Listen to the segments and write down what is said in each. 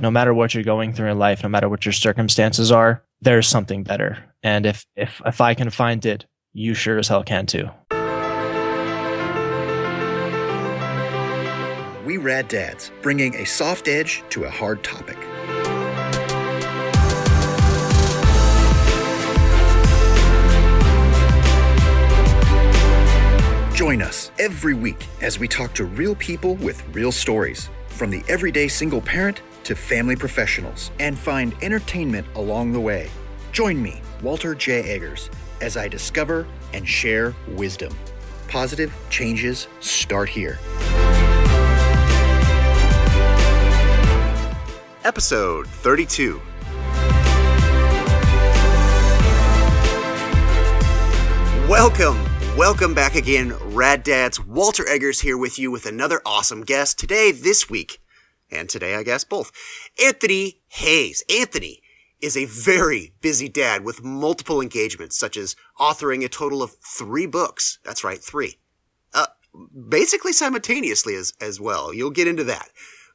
No matter what you're going through in life, no matter what your circumstances are, there's something better. And if I can find it, you sure as hell can too. We Rad Dads, bringing a soft edge to a hard topic. Join us every week as we talk to real people with real stories, from the everyday single parent to family professionals, and find entertainment along the way. Join me, Walter J. Eggers, as I discover and share wisdom. Positive changes start here. Episode 32. Welcome back again, Rad Dads. Walter Eggers here with you with another awesome guest today, this week, and today, I guess, both. Anthony Hayes. Anthony is a very busy dad with multiple engagements, such as authoring a total of 3 books. That's right, 3. Basically simultaneously as well. You'll get into that.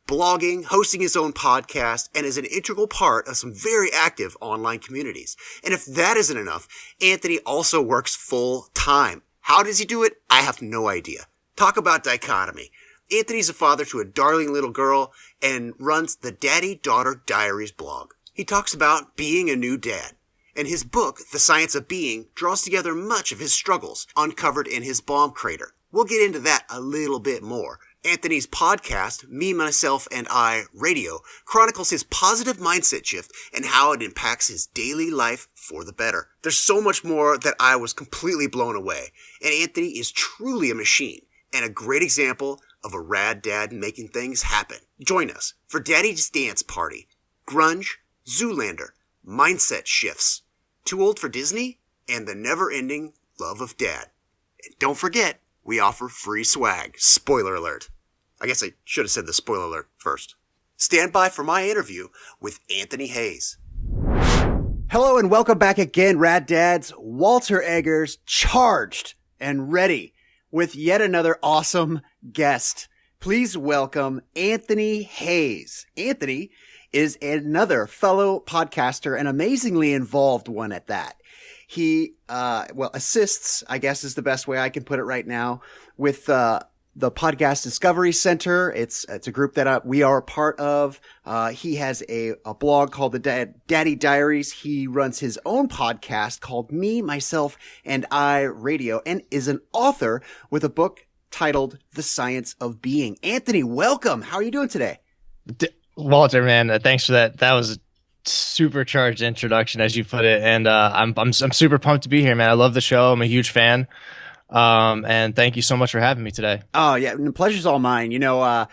Blogging, hosting his own podcast, and is an integral part of some very active online communities. And if that isn't enough, Anthony also works full time. How does he do it? I have no idea. Talk about dichotomy. Anthony's a father to a darling little girl and runs the Daddy Daughter Diaries blog. He talks about being a new dad. And his book, The Science of Being, draws together much of his struggles uncovered in his bomb crater. We'll get into that a little bit more. Anthony's podcast, Me, Myself, and I Radio, chronicles his positive mindset shift and how it impacts his daily life for the better. There's so much more that I was completely blown away. And Anthony is truly a machine and a great example of a rad dad making things happen. Join us for Daddy's Dance Party, Grunge, Zoolander, Mindset Shifts, Too Old for Disney, and the never-ending love of dad. And don't forget, we offer free swag. Spoiler alert. I guess I should have said the spoiler alert first. Stand by for my interview with Anthony Hayes. Hello and welcome back again, Rad Dads. Walter Eggers, charged and ready with yet another awesome guest. Please welcome Anthony Hayes. Anthony is another fellow podcaster, an amazingly involved one at that. He, assists, I guess is the best way I can put it right now, with, the Podcast Discovery Center. It's a group that we are a part of. He has a blog called the Daddy Diaries. He runs his own podcast called Me, Myself, and I Radio, and is an author with a book titled The Science of Being. Anthony, welcome. How are you doing today? Walter, man, thanks for that. That was a supercharged introduction, as you put it, and I'm super pumped to be here, man. I love the show. I'm a huge fan. And thank you so much for having me today. Oh yeah, the pleasure's all mine. You know, I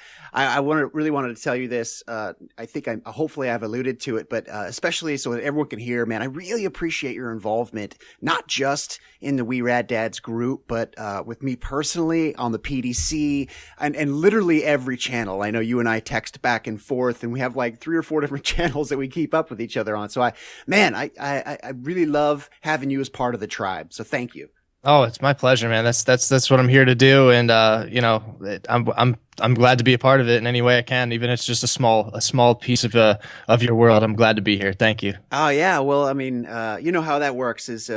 really wanted to tell you this. I think hopefully I've alluded to it, but especially so that everyone can hear, man, I really appreciate your involvement, not just in the We Rad Dads group, but with me personally on the PDC and literally every channel. I know you and I text back and forth, and we have like 3 or 4 different channels that we keep up with each other on. So I really love having you as part of the tribe. So thank you. Oh, it's my pleasure, man. That's what I'm here to do, and I'm glad to be a part of it in any way I can, even if it's just a small piece of your world. I'm glad to be here. Thank you. Oh yeah, well, I mean, you know how that works is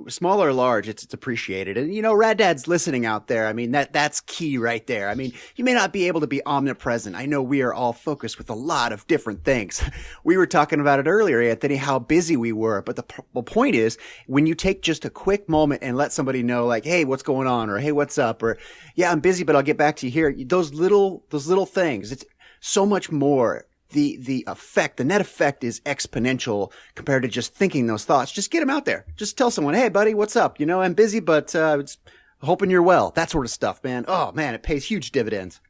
small or large, it's appreciated, and you know, Rad Dad's listening out there. I mean, that's key right there. I mean, you may not be able to be omnipresent. I know we are all focused with a lot of different things. We were talking about it earlier, Anthony, how busy we were, but the point is, when you take just a quick moment and let somebody know, like, hey, what's going on, or hey, what's up, or yeah, I'm busy, but I'll get back to you here. Those little things. It's so much more. The effect, the net effect is exponential compared to just thinking those thoughts. Just get them out there. Just tell someone, hey, buddy, what's up? You know, I'm busy, but hoping you're well. That sort of stuff, man. Oh, man, it pays huge dividends.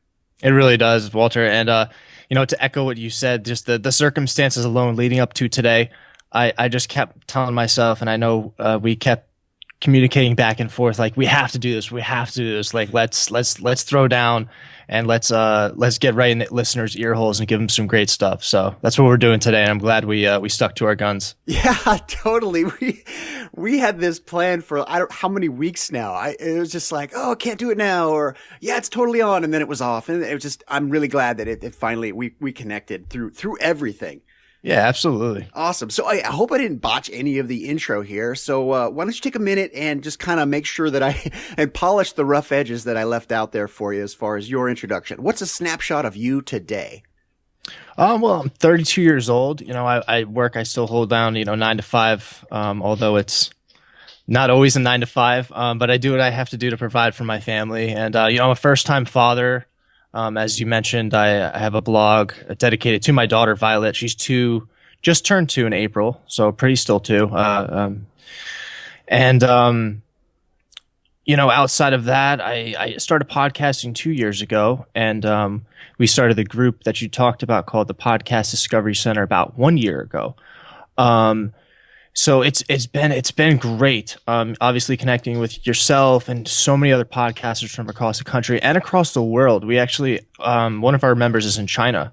It really does, Walter. And, to echo what you said, just the circumstances alone leading up to today, I just kept telling myself, and I know we kept communicating back and forth, like we have to do this, like let's throw down and let's get right in the listeners' ear holes and give them some great stuff. So that's what we're doing today, and I'm glad we stuck to our guns. Yeah, totally. We had this plan for I don't how many weeks now. It was just like, oh, can't do it now, or yeah, it's totally on, and then it was off, and it was just. I'm really glad that it finally we connected through everything. Yeah, absolutely. Awesome. So I hope I didn't botch any of the intro here. So why don't you take a minute and just kind of make sure that I polish the rough edges that I left out there for you as far as your introduction. What's a snapshot of you today? Well, I'm 32 years old. I still hold down, 9 to 5, although it's not always a 9 to 5. But I do what I have to do to provide for my family. And, I'm a first time father. As you mentioned, I have a blog dedicated to my daughter, Violet. She's 2, just turned 2 in April, so pretty still 2. Outside of that, I started podcasting 2 years ago, and we started the group that you talked about called the Podcast Discovery Center about 1 year ago. So it's been great. Obviously connecting with yourself and so many other podcasters from across the country and across the world. We actually, one of our members is in China,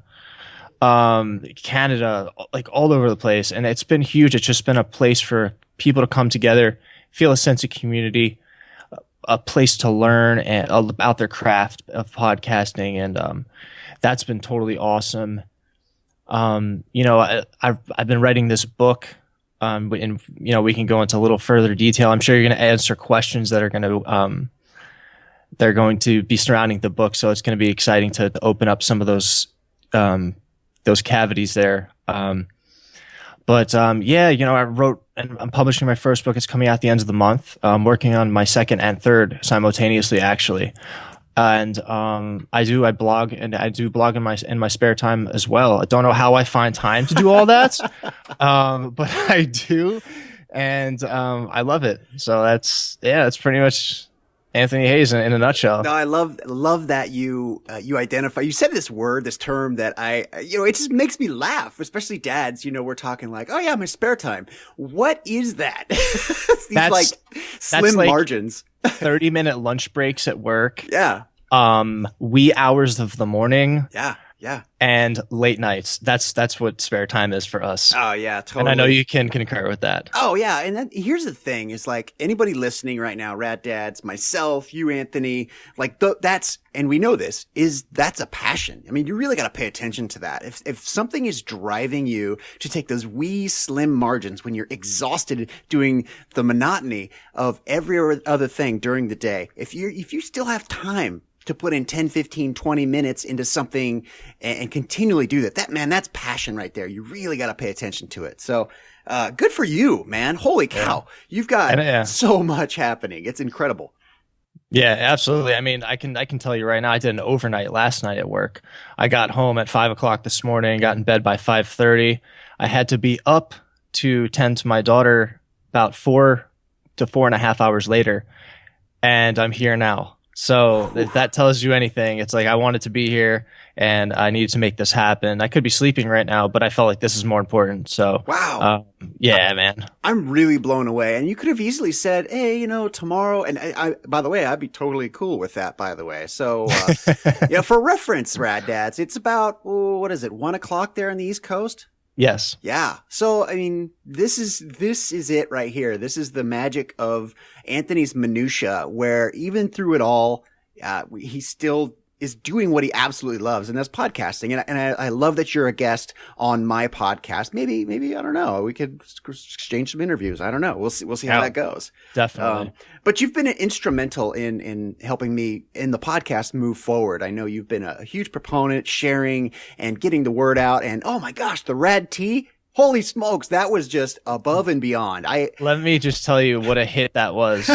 Canada, like all over the place. And it's been huge. It's just been a place for people to come together, feel a sense of community, a place to learn about their craft of podcasting. And, that's been totally awesome. I've been writing this book. And we can go into a little further detail. I'm sure you're going to answer questions that are they're going to be surrounding the book. So it's going to be exciting to open up some of those cavities there. I wrote and I'm publishing my first book. It's coming out at the end of the month. I'm working on my second and third simultaneously, actually. And I blog in my spare time as well. I don't know how I find time to do all that, but I do, and I love it. So that's pretty much Anthony Hayes in a nutshell. No, I love that you identify. You said this term that it just makes me laugh, especially dads. We're talking like, oh yeah, my spare time. What is that? These slim margins. 30-minute lunch breaks at work. Yeah. Wee hours of the morning. Yeah. Yeah. And late nights. That's what spare time is for us. Oh yeah, totally. And I know you can concur with that. Oh yeah. And then here's the thing is like anybody listening right now, Rad Dads, myself, you, Anthony, like and we know that's a passion. I mean, you really got to pay attention to that. If something is driving you to take those wee slim margins when you're exhausted doing the monotony of every other thing during the day, if you still have time to put in 10, 15, 20 minutes into something and continually do that. That's passion right there. You really got to pay attention to it. So, good for you, man. Holy cow. Yeah. You've got so much happening. It's incredible. Yeah, absolutely. I mean, I can tell you right now, I did an overnight last night at work. I got home at 5:00 this morning, got in bed by 5:30. I had to be up to tend to my daughter about 4 to 4.5 hours later. And I'm here now. So if that tells you anything, it's like I wanted to be here and I needed to make this happen. I could be sleeping right now, but I felt like this is more important. So wow, yeah, man, I'm really blown away. And you could have easily said, "Hey, tomorrow." And I by the way, I'd be totally cool with that. By the way, so for reference, Rad Dads, it's about 1:00 there on the East Coast. Yes. Yeah. So, I mean, this is it right here. This is the magic of Anthony's minutia, where even through it all, he still is doing what he absolutely loves, and that's podcasting. And I love that you're a guest on my podcast. Maybe, I don't know. We could exchange some interviews. I don't know. We'll see how that goes. Definitely. But you've been instrumental in helping me in the podcast move forward. I know you've been a huge proponent, sharing and getting the word out. And oh my gosh, the Rad Tea. Holy smokes, that was just above and beyond. Let me just tell you what a hit that was.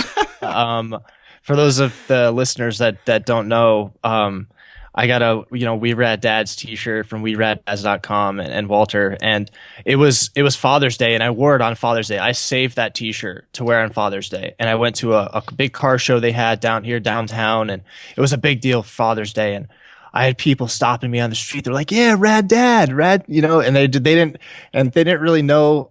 For those of the listeners that don't know, I got a We Rad Dads t-shirt from weraddads.com and Walter, and it was Father's Day, and I wore it on Father's Day. I saved that t-shirt to wear on Father's Day, and I went to a big car show they had down here downtown, and it was a big deal for Father's Day, and I had people stopping me on the street. They're like, "Yeah, Rad Dad, Rad," and they didn't really know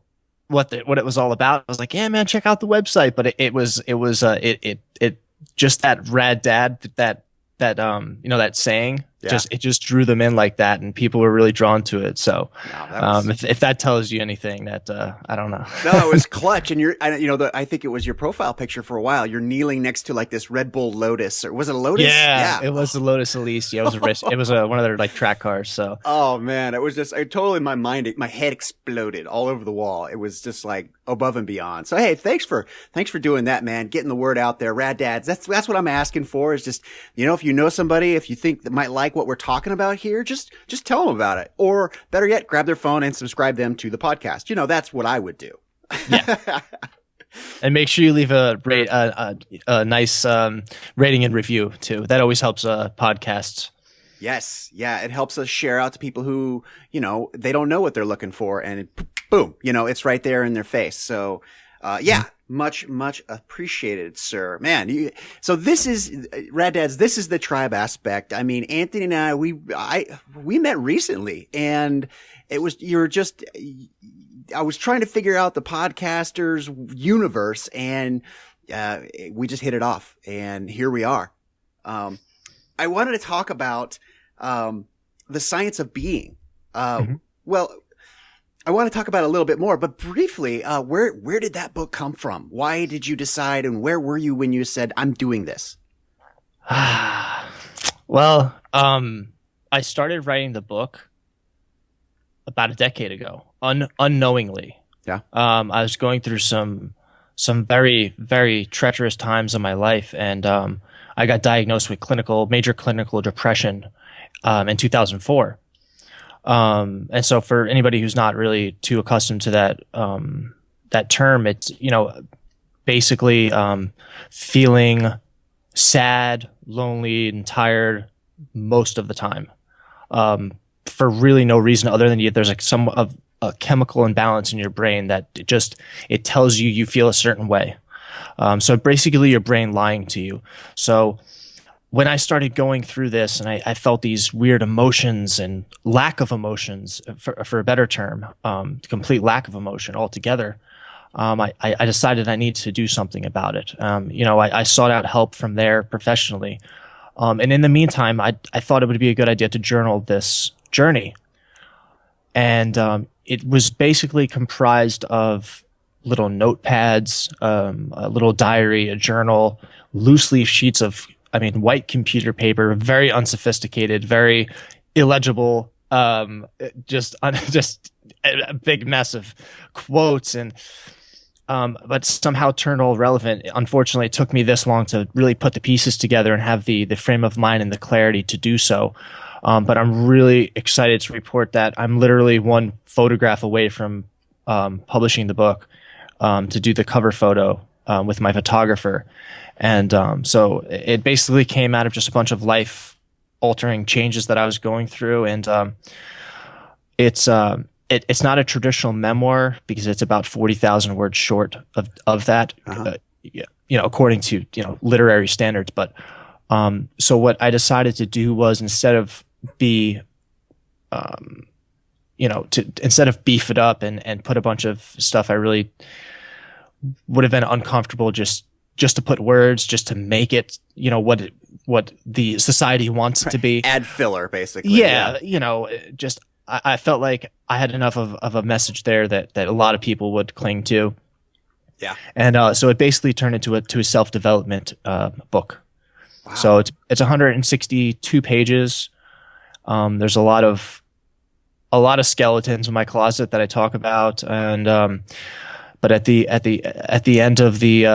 what it was all about. I was like, yeah, man, check out the website. But it just that rad dad, that saying, Yeah. it just drew them in like that, and people were really drawn to it. So, No, that was... if that tells you anything, that I don't know. No, it was clutch. And I think it was your profile picture for a while. You're kneeling next to like this Red Bull Lotus, or was it a Lotus? Yeah, it was the Lotus Elise. Yeah, it was one of their like track cars. So, oh man, it was just my head exploded all over the wall. It was just like above and beyond. So hey, thanks for doing that, man. Getting the word out there, Rad Dads. That's what I'm asking for. Is just, if you know somebody, if you think that might like what we're talking about here, just tell them about it. Or better yet, grab their phone and subscribe them to the podcast. That's what I would do. Yeah. And make sure you leave a nice rating and review too. That always helps podcasts. Yes. Yeah. It helps us share out to people who, they don't know what they're looking for, and boom, it's right there in their face. So, yeah. Much, much appreciated, sir. Man, so this is Rad Dads. This is the tribe aspect. I mean, Anthony and I, we met recently, and I was trying to figure out the podcasters universe, and we just hit it off, and here we are. I wanted to talk about the science of being. Well, I want to talk about it a little bit more, but briefly, where did that book come from? Why did you decide, and where were you when you said, I'm doing this? Well, I started writing the book about a decade ago, unknowingly. Yeah. I was going through some very, very treacherous times in my life, and I got diagnosed with major clinical depression in 2004. And so for anybody who's not really too accustomed to that term, it's, basically, feeling sad, lonely, and tired most of the time, for really no reason other than there's like some of a chemical imbalance in your brain that it tells you feel a certain way. So basically your brain lying to you. So when I started going through this, and I felt these weird emotions and lack of emotions, for a better term, complete lack of emotion altogether, I decided I need to do something about it. I sought out help from there professionally. And in the meantime, I thought it would be a good idea to journal this journey. And it was basically comprised of little notepads, a little diary, a journal, loose leaf sheets of white computer paper, very unsophisticated, very illegible, just a big mess of quotes, and but somehow turned all relevant. Unfortunately, it took me this long to really put the pieces together and have the frame of mind and the clarity to do so. But I'm really excited to report that I'm literally one photograph away from publishing the book, to do the cover photo with my photographer. And so it basically came out of just a bunch of life-altering changes that I was going through. And it's not a traditional memoir because it's about 40,000 words short of that, according to literary standards. But so what I decided to do was, instead of beef it up and put a bunch of stuff I really would have been uncomfortable just to put words, just to make it, what the society wants it to be. Add filler, basically. Yeah. I felt like I had enough of a message there that a lot of people would cling to. Yeah. And so it basically turned into a self-development book. Wow. So it's 162 pages. There's a lot of skeletons in my closet that I talk about, and but at the end of the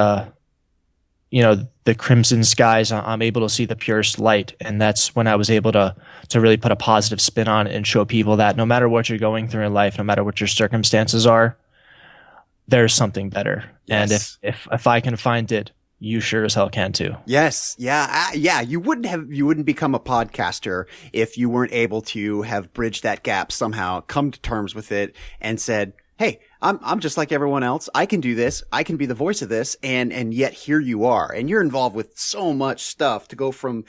the crimson skies, I'm able to see the purest light. And that's when I was able to really put a positive spin on it and show people that no matter what you're going through in life, no matter what your circumstances are, there's something better. Yes. And if I can find it, you sure as hell can too. Yes. Yeah. Yeah. You wouldn't become a podcaster if you weren't able to have bridged that gap somehow, come to terms with it, and said, hey, I'm just like everyone else. I can do this. I can be the voice of this. And yet here you are. And you're involved with so much stuff to go from,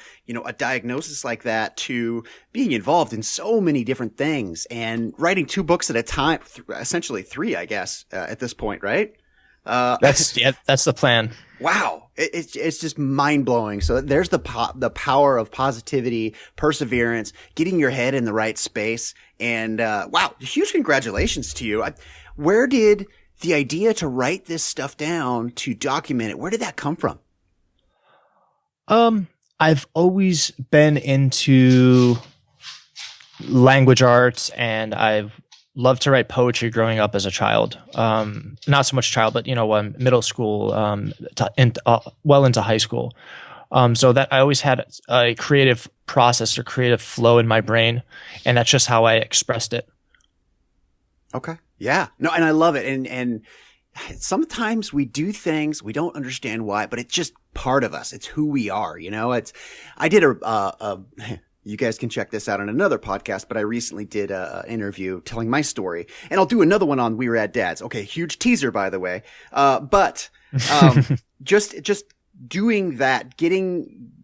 a diagnosis like that to being involved in so many different things and writing 2 books at a time, essentially 3, I guess, at this point, right? That's the plan. Wow. It's just mind blowing. So there's the power of positivity, perseverance, getting your head in the right space. And, wow, huge congratulations to you. Where did the idea to write this stuff down, to document it, where did that come from? I've always been into language arts, and I've loved to write poetry growing up as a child. Not so much child, but middle school, well into high school. So that I always had a creative process or creative flow in my brain, and that's just how I expressed it. Okay. Yeah. No, and I love it. And sometimes we do things, we don't understand why, but it's just part of us. It's who we are. I did you guys can check this out on another podcast, but I recently did an interview telling my story, and I'll do another one on We Rad Dads. Okay. Huge teaser, by the way. But just doing that, getting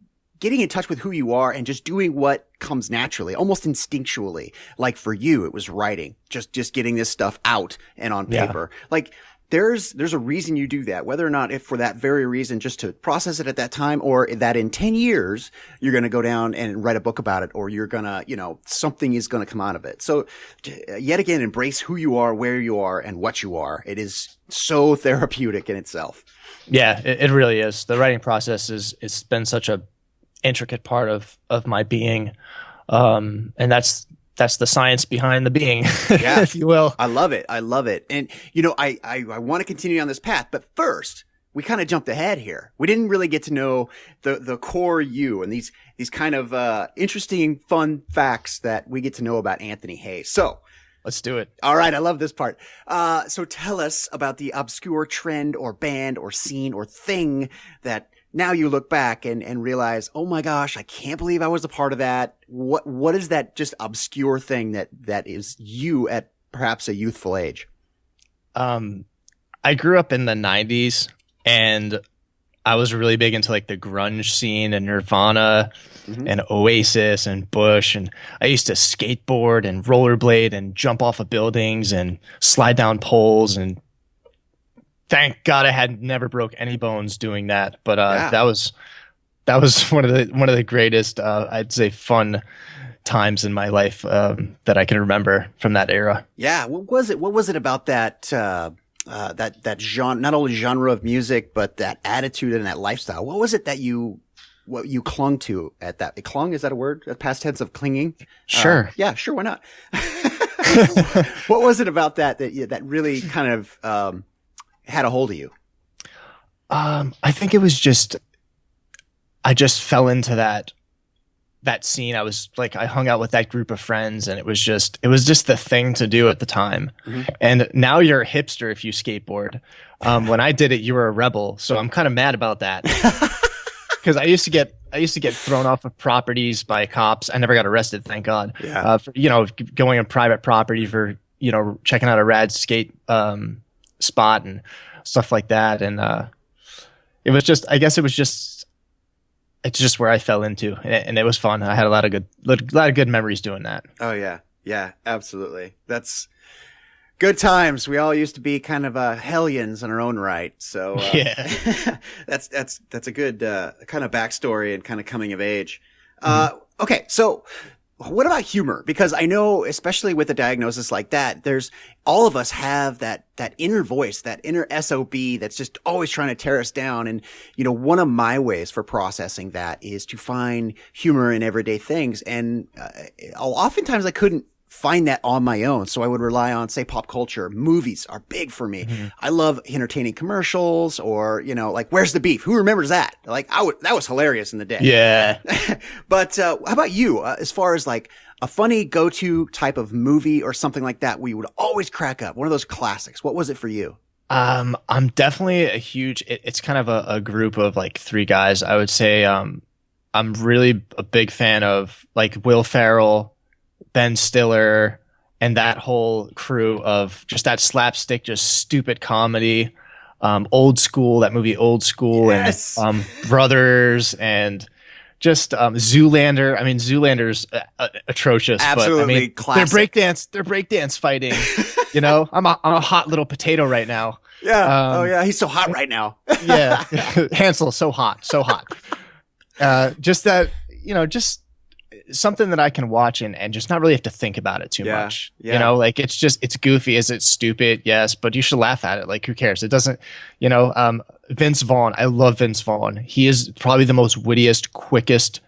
in touch with who you are and just doing what comes naturally, almost instinctually. Like for you, it was writing, just getting this stuff out and on paper. Yeah. Like there's a reason you do that, whether or not if for that very reason, just to process it at that time, or that in 10 years, you're going to go down and write a book about it, or you're going to, something is going to come out of it. So yet again, embrace who you are, where you are, and what you are. It is so therapeutic in itself. Yeah, it really is. The writing process it's been such a intricate part of my being. And that's the science behind the being, yeah. if you will. I love it. And, I want to continue on this path, but first we kind of jumped ahead here. We didn't really get to know the core you and these kind of, interesting, fun facts that we get to know about Anthony Hayes. So let's do it. All right. I love this part. So tell us about the obscure trend or band or scene or thing that now you look back and realize, oh my gosh, I can't believe I was a part of that. What is that just obscure thing that is you at perhaps a youthful age? I grew up in the 90s, and I was really big into like the grunge scene and Nirvana and Oasis and Bush. And I used to skateboard and rollerblade and jump off of buildings and slide down poles, and thank God I had never broke any bones doing that. But that was one of the greatest, I'd say, fun times in my life that I can remember from that era. Yeah, what was it about that that genre, not only genre of music, but that attitude and that lifestyle? What was it that you clung to at that? Clung, is that a word? A past tense of clinging? Sure. Yeah, sure. Why not? What was it about that really kind of had a hold of you? I think it was I just fell into that scene. I was like, I hung out with that group of friends, and it was just the thing to do at the time. And now you're a hipster if you skateboard. When I did it, you were a rebel. So I'm kind of mad about that. Cause I used to get thrown off of properties by cops. I never got arrested, thank God. Yeah. For, going on private property for, checking out a rad skate, spot and stuff like that. And it's just where I fell into, and it was fun. I had a lot of good memories doing that. Oh yeah, absolutely. That's good times. We all used to be kind of hellions in our own right. So yeah, that's a good kind of backstory and kind of coming of age. Okay, so what about humor? Because I know, especially with a diagnosis like that, all of us have that inner voice, that inner SOB that's just always trying to tear us down. And, one of my ways for processing that is to find humor in everyday things. And oftentimes I couldn't find that on my own. So I would rely on, say, pop culture. Movies are big for me. I love entertaining commercials, or, like, Where's the Beef? Who remembers that? Like, that was hilarious in the day. Yeah. But, how about you? As far as like a funny go-to type of movie or something like that, we would always crack up. One of those classics. What was it for you? I'm definitely a huge, it's kind of a group of like 3 guys. I would say, I'm really a big fan of like Will Ferrell, Ben Stiller, and that whole crew of just that slapstick, just stupid comedy, Old School, that movie Old School, Yes. and Brothers, and just Zoolander. I mean, Zoolander's atrocious, but I Absolutely mean, classic. they're breakdance fighting. You know, I'm a hot little potato right now. Yeah. Oh yeah, he's so hot right now. Yeah, Hansel, so hot, so hot. Just that, just something that I can watch and just not really have to think about it too much. Yeah. You know, like it's goofy. Is it stupid? Yes, but you should laugh at it. Like, who cares? It doesn't, Vince Vaughn. I love Vince Vaughn. He is probably the most wittiest, quickest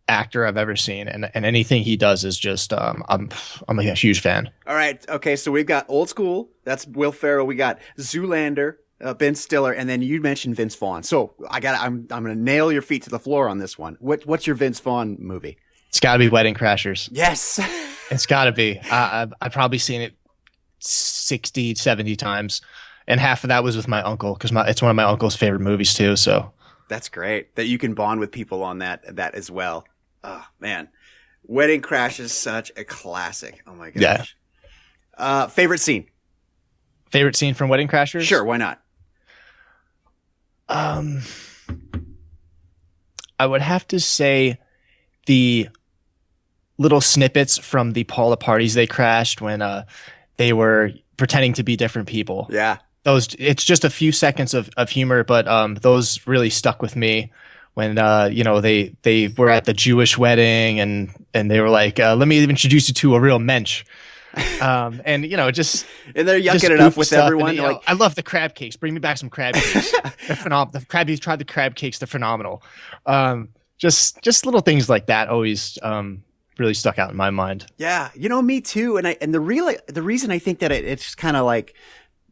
actor I've ever seen, and anything he does is just I'm a huge fan. All right. Okay. So we've got Old School. That's Will Ferrell. We got Zoolander, Ben Stiller, and then you mentioned Vince Vaughn. So I'm going to nail your feet to the floor on this one. What's your Vince Vaughn movie? It's got to be Wedding Crashers. Yes. It's got to be. I've probably seen it 60, 70 times, and half of that was with my uncle because it's one of my uncle's favorite movies too. So that's great that you can bond with people on that as well. Oh man, Wedding Crash is such a classic. Oh my gosh. Yeah. Favorite scene? Favorite scene from Wedding Crashers? Sure, why not? I would have to say the little snippets from the Paula parties they crashed when they were pretending to be different people. Yeah. It's just a few seconds of humor, but those really stuck with me when they were at the Jewish wedding and they were like, let me introduce you to a real mensch. And they're yucking it up with everyone. And, I love the crab cakes. Bring me back some crab cakes. They're phenomenal. You tried the crab cakes. They're phenomenal. Just little things like that always really stuck out in my mind. Yeah, me too. And the reason I think that it's kind of like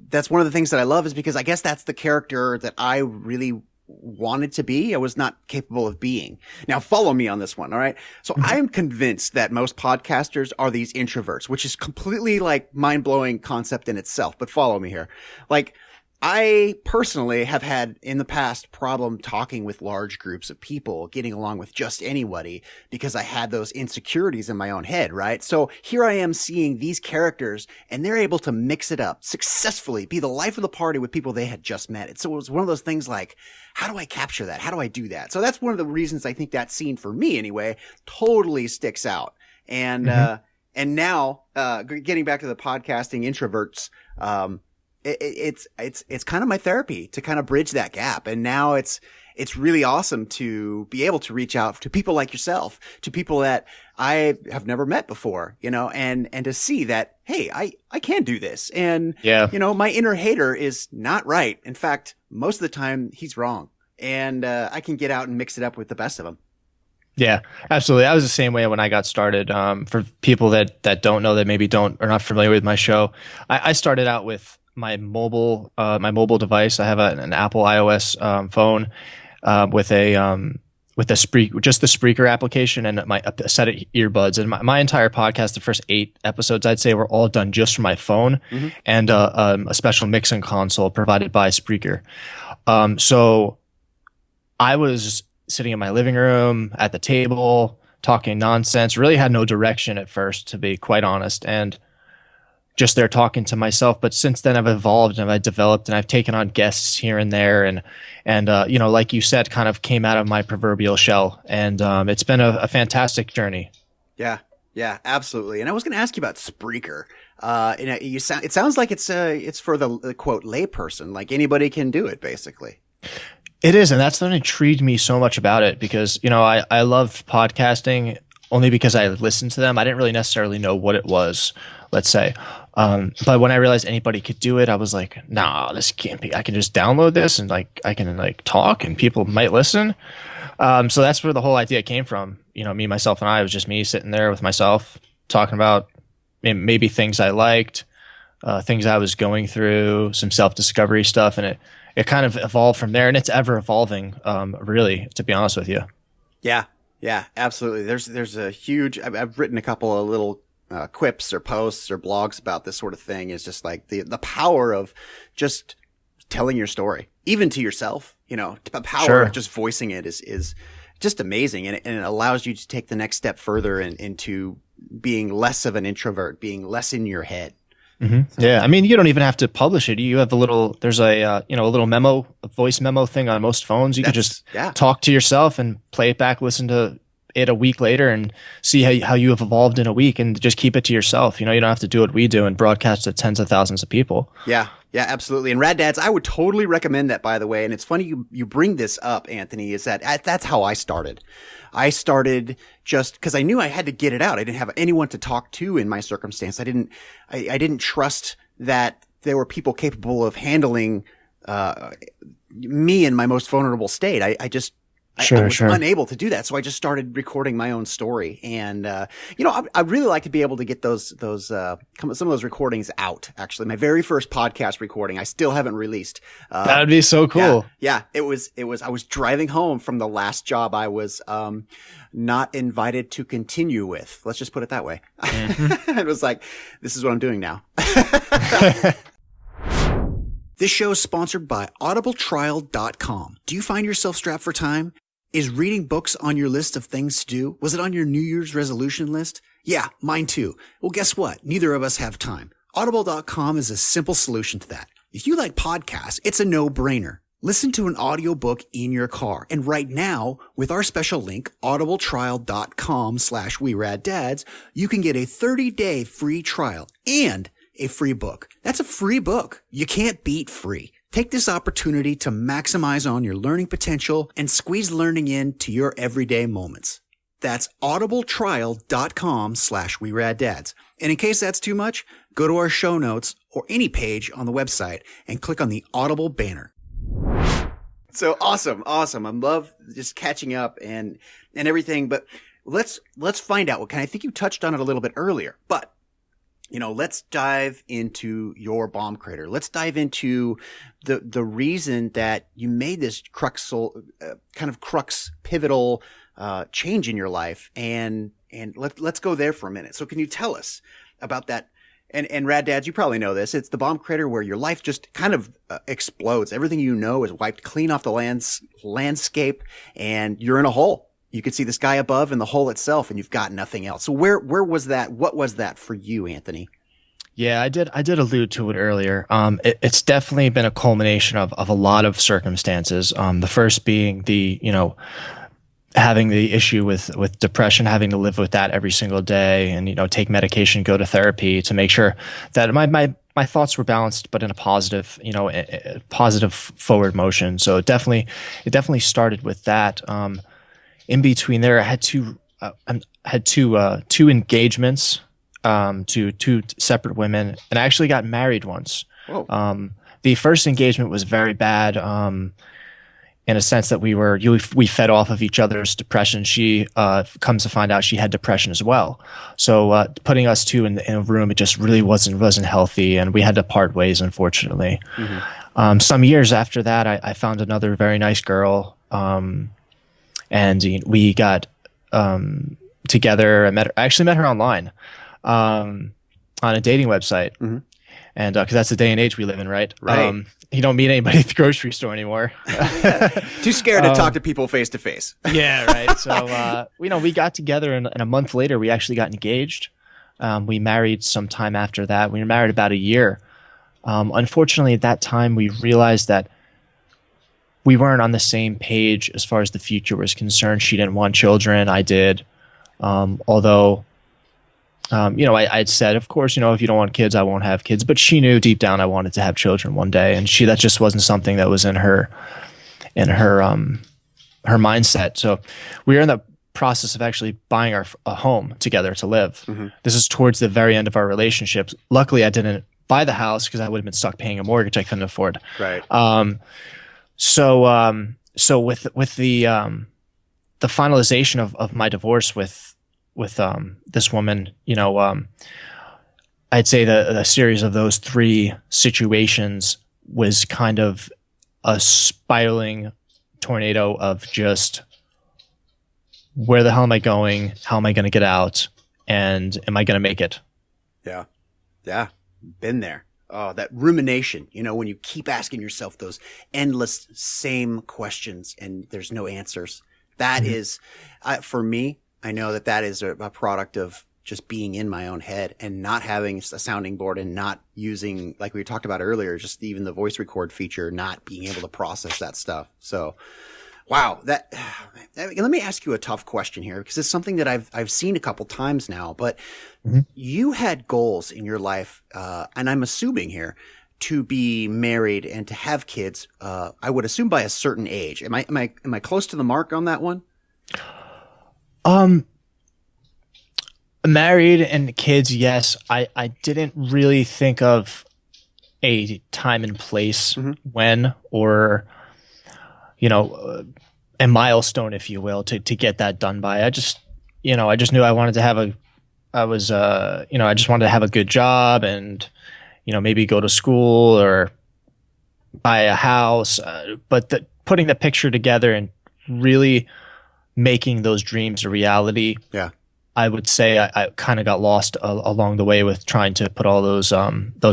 that's one of the things that I love is because I guess that's the character that I really wanted to be. I was not capable of being. Now follow me on this one. All right. So I am convinced that most podcasters are these introverts, which is completely like mind blowing concept in itself, but follow me here. Like I personally have had in the past problem talking with large groups of people, getting along with just anybody because I had those insecurities in my own head, right? So here I am seeing these characters and they're able to mix it up successfully, be the life of the party with people they had just met. And so it was one of those things like, how do I capture that? How do I do that? So that's one of the reasons I think that scene for me anyway, totally sticks out. And, and now, getting back to the podcasting introverts, it's kind of my therapy to kind of bridge that gap. And now it's really awesome to be able to reach out to people like yourself, to people that I have never met before, and to see that, hey, I can do this. And, my inner hater is not right. In fact, most of the time he's wrong and, I can get out and mix it up with the best of them. Yeah, absolutely. I was the same way when I got started. For people that don't know, that maybe are not familiar with my show, I started out with my mobile device. I have an Apple iOS phone with the Spreaker application and a set of earbuds. And my entire podcast, the first 8 episodes, I'd say, were all done just from my phone and a special mixing console provided by Spreaker. So I was sitting in my living room at the table talking nonsense. Really had no direction at first, to be quite honest, and just there talking to myself. But since then I've evolved and I've developed and I've taken on guests here and there and like you said, kind of came out of my proverbial shell, and it's been a fantastic journey. Yeah, absolutely. And I was going to ask you about Spreaker. It sounds like it's for the quote layperson, like anybody can do it basically. It is, and that's what intrigued me so much about it because, I loved podcasting only because I listened to them. I didn't really necessarily know what it was, let's say. But when I realized anybody could do it, I was like, nah, this can't be. I can just download this and I can talk and people might listen. So that's where the whole idea came from. Me, myself, and I. It was just me sitting there with myself talking about maybe things I liked, things I was going through, some self-discovery stuff, and it kind of evolved from there, and it's ever evolving, really, to be honest with you. Yeah, absolutely. There's a huge, I've written a couple of little quips or posts or blogs about this sort of thing. Is just like the power of just telling your story, even to yourself, the power of just voicing it is just amazing. And it allows you to take the next step further into being less of an introvert, being less in your head. Mm-hmm. Yeah, I mean, you don't even have to publish it. You have there's a little memo, a voice memo thing on most phones. You can just talk to yourself and play it back, listen to it a week later, and see how you have evolved in a week, and just keep it to yourself. You don't have to do what we do and broadcast to tens of thousands of people. Yeah, absolutely. And Rad Dads, I would totally recommend that, by the way. And it's funny you bring this up, Anthony, is that's how I started. I started just because I knew I had to get it out. I didn't have anyone to talk to in my circumstance. I didn't trust that there were people capable of handling me in my most vulnerable state. I was unable to do that. So I just started recording my own story. And, I'd really like to be able to get some of those recordings out. Actually, my very first podcast recording, I still haven't released. That would be so cool. Yeah. It was, I was driving home from the last job I was, not invited to continue with. Let's just put it that way. Mm-hmm. It was like, this is what I'm doing now. This show is sponsored by audibletrial.com. Do you find yourself strapped for time? Is reading books on your list of things to do? Was it on your New Year's resolution list? Yeah, mine too. Well, guess what? Neither of us have time. Audible.com is a simple solution to that. If you like podcasts, it's a no-brainer. Listen to an audiobook in your car. And right now, with our special link, audibletrial.com/weraddads, you can get a 30-day free trial and a free book. That's a free book. You can't beat free. Take this opportunity to maximize on your learning potential and squeeze learning into your everyday moments. That's audibletrial.com/weraddads. And in case that's too much, go to our show notes or any page on the website and click on the Audible banner. So awesome. I love just catching up and everything, but let's find out I think you touched on it a little bit earlier, but let's dive into your bomb crater. Let's dive into the reason that you made this crux pivotal change in your life, and let's go there for a minute. So can you tell us about that? And Rad Dads, you probably know this. It's the bomb crater where your life just kind of explodes. Everything you know is wiped clean off the landscape, and you're in a hole. You can see the sky above and the hole itself, and you've got nothing else. So where was that? What was that for you, Anthony? Yeah, I did allude to it earlier. It's definitely been a culmination of a lot of circumstances. The first being having the issue with depression, having to live with that every single day, and take medication, go to therapy to make sure that my thoughts were balanced, but in a positive, positive forward motion. So it definitely started with that. In between there, I had two engagements to two separate women, and I actually got married once. The first engagement was very bad in a sense that we fed off of each other's depression. She comes to find out she had depression as well. So putting us two in a room, it just really wasn't healthy, and we had to part ways, unfortunately. Mm-hmm. Some years after that, I found another very nice girl. And we got together. I actually met her online on a dating website. Mm-hmm. And because that's the day and age we live in, right? Right. You don't meet anybody at the grocery store anymore. Too scared to talk to people face to face. Yeah, right. So we got together, and a month later we actually got engaged. We married sometime after that. We were married about a year. Unfortunately, at that time we realized that we weren't on the same page as far as the future was concerned. She didn't want children. I did. Although, I'd said, of course, if you don't want kids, I won't have kids. But she knew deep down I wanted to have children one day. And that just wasn't something that was in her mindset. So we were in the process of actually buying a home together to live. Mm-hmm. This is towards the very end of our relationship. Luckily, I didn't buy the house because I would have been stuck paying a mortgage I couldn't afford. Right. So with the finalization of my divorce with this woman, I'd say the series of those three situations was kind of a spiraling tornado of just where the hell am I going? How am I going to get out? And am I going to make it? Yeah. Been there. Oh, that rumination, when you keep asking yourself those endless same questions and there's no answers. That is, for me, I know that is a product of just being in my own head and not having a sounding board and not using, like we talked about earlier, just even the voice record feature, not being able to process that stuff. So, wow, let me ask you a tough question here, because it's something that I've seen a couple times now, but you had goals in your life, and I'm assuming here, to be married and to have kids, I would assume by a certain age. Am I close to the mark on that one? Married and kids, yes. I didn't really think of a time and place when, or a milestone, if you will, to get that done by. I just knew I wanted to have I just wanted to have a good job and, maybe go to school or buy a house. But putting the picture together and really making those dreams a reality. Yeah. I would say I kind of got lost along the way with trying to put all those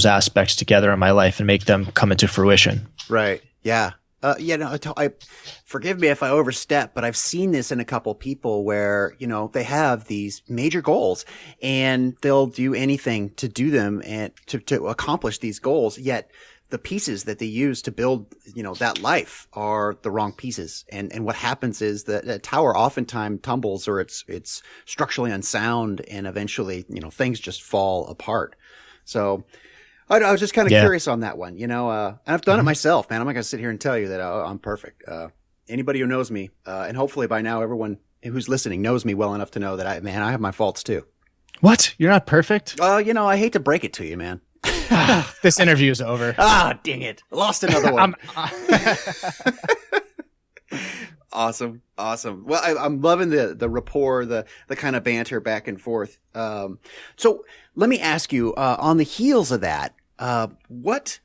aspects together in my life and make them come into fruition. Right. Yeah. Forgive me if I overstep, but I've seen this in a couple people where, they have these major goals and they'll do anything to do them and to accomplish these goals. Yet the pieces that they use to build, that life are the wrong pieces. And what happens is that a tower oftentimes tumbles, or it's structurally unsound, and eventually, things just fall apart. So I was just kind of curious on that one, and I've done it myself, man. I'm not going to sit here and tell you that I'm perfect. Anybody who knows me, and hopefully by now everyone who's listening knows me well enough to know that I have my faults too. What? You're not perfect? I hate to break it to you, man. This interview is over. Dang it. Lost another one. Awesome. Well, I'm loving the rapport, the kind of banter back and forth. So let me ask you, on the heels of that, what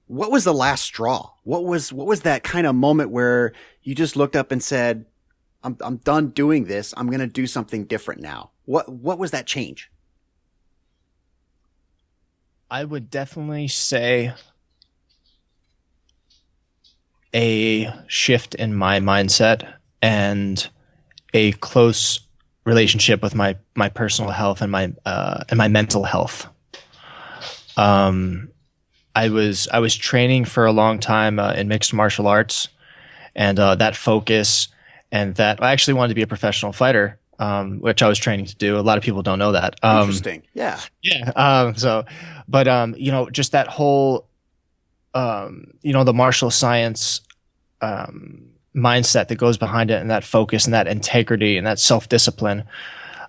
was the last straw? What was that kind of moment where you just looked up and said, I'm done doing this. I'm going to do something different now. What was that change? I would definitely say a shift in my mindset and a close relationship with my personal health and my mental health. I was training for a long time in mixed martial arts, and that focus and that I actually wanted to be a professional fighter, which I was training to do. A lot of people don't know that. Interesting. Yeah. Yeah. Just that whole, the martial science mindset that goes behind it, and that focus and that integrity and that self-discipline,